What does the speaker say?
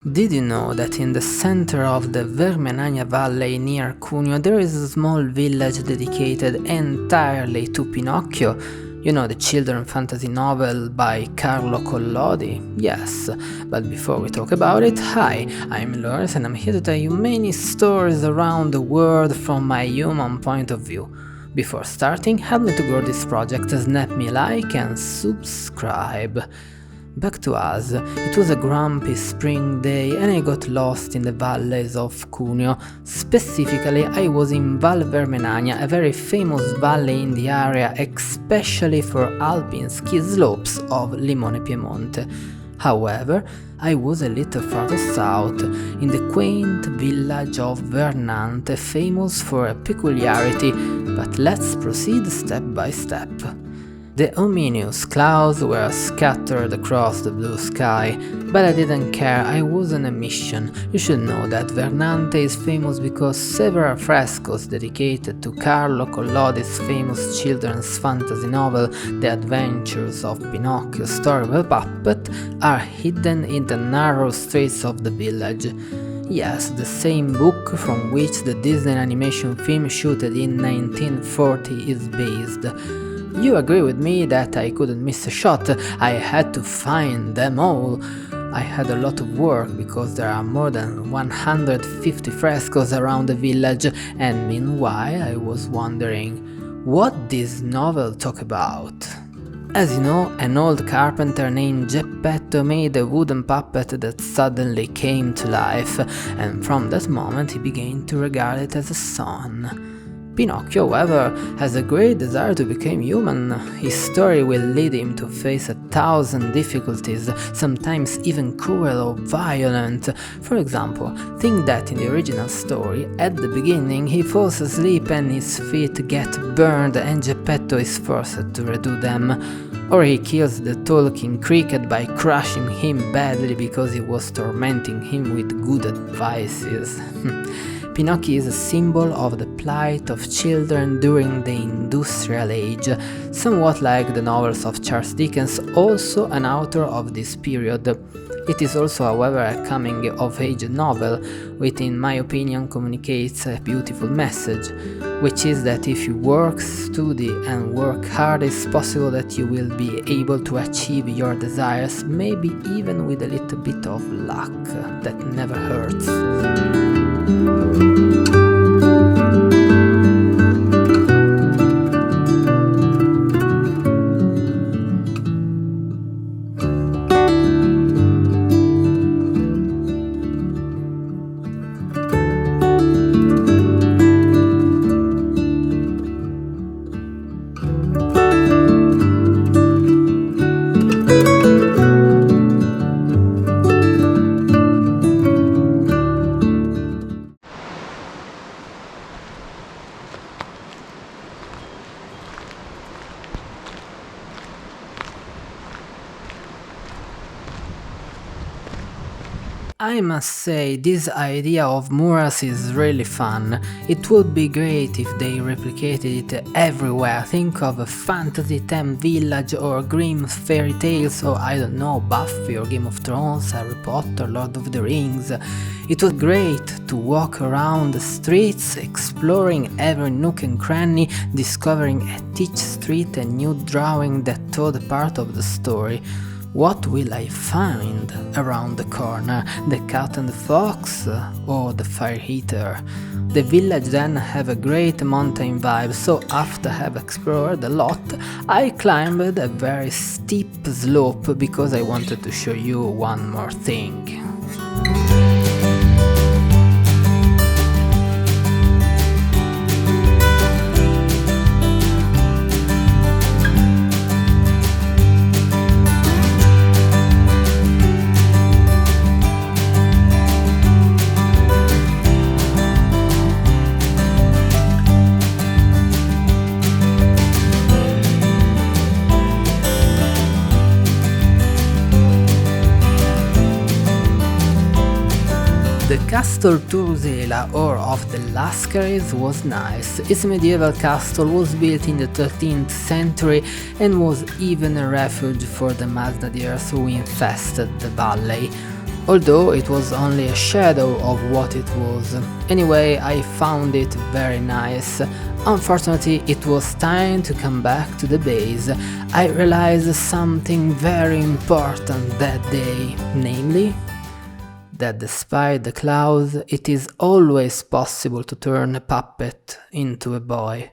Did you know that in the center of the Vermenagna Valley near Cuneo there is a small village dedicated entirely to Pinocchio? You know, the children's fantasy novel by Carlo Collodi? Yes, but before we talk about it, hi, I'm Loris and I'm here to tell you many stories around the world from my human point of view. Before starting, help me to grow this project, snap me a like and subscribe. Back to us. It was a grumpy spring day and I got lost in the valleys of Cuneo. Specifically, I was in Val Vermenagna, a very famous valley in the area, especially for alpine ski slopes of Limone Piemonte. However, I was a little further south, in the quaint village of Vernante, famous for a peculiarity, but let's proceed step by step. The ominous clouds were scattered across the blue sky, but I didn't care, I was on a mission. You should know that Vernante is famous because several frescoes dedicated to Carlo Collodi's famous children's fantasy novel The Adventures of Pinocchio, Story of a Puppet, are hidden in the narrow streets of the village. Yes, the same book from which the Disney animation film shooted in 1940 is based. You agree with me that I couldn't miss a shot, I had to find them all. I had a lot of work because there are more than 150 frescoes around the village, and meanwhile I was wondering, what this novel talk about? As you know, an old carpenter named Geppetto made a wooden puppet that suddenly came to life, and from that moment he began to regard it as a son. Pinocchio, however, has a great desire to become human. His story will lead him to face 1,000 difficulties, sometimes even cruel or violent. For example, think that in the original story, at the beginning he falls asleep and his feet get burned and Geppetto is forced to redo them. Or he kills the talking cricket by crushing him badly because he was tormenting him with good advices. Pinocchio is a symbol of the plight of children during the industrial age, somewhat like the novels of Charles Dickens, also an author of this period. It is also, however, a coming-of-age novel, which in my opinion communicates a beautiful message, which is that if you work, study and work hard, it's possible that you will be able to achieve your desires, maybe even with a little bit of luck, that never hurts. I must say, this idea of murals is really fun. It would be great if they replicated it everywhere. Think of a fantasy themed village or Grimm fairy tales or I don't know, Buffy or Game of Thrones, Harry Potter, Lord of the Rings. It was great to walk around the streets, exploring every nook and cranny, discovering at each street a new drawing that told a part of the story. What will I find around the corner? The cat and the fox? Or the fire heater? The village then have a great mountain vibe, so after have explored a lot, I climbed a very steep slope because I wanted to show you one more thing. The Castle Turusela, or of the Lascaris, was nice. Its medieval castle was built in the 13th century and was even a refuge for the Masnadiers who infested the valley. although it was only a shadow of what it was. Anyway, I found it very nice. Unfortunately, it was time to come back to the base. I realized something very important that day, namely, that despite the clouds, it is always possible to turn a puppet into a boy.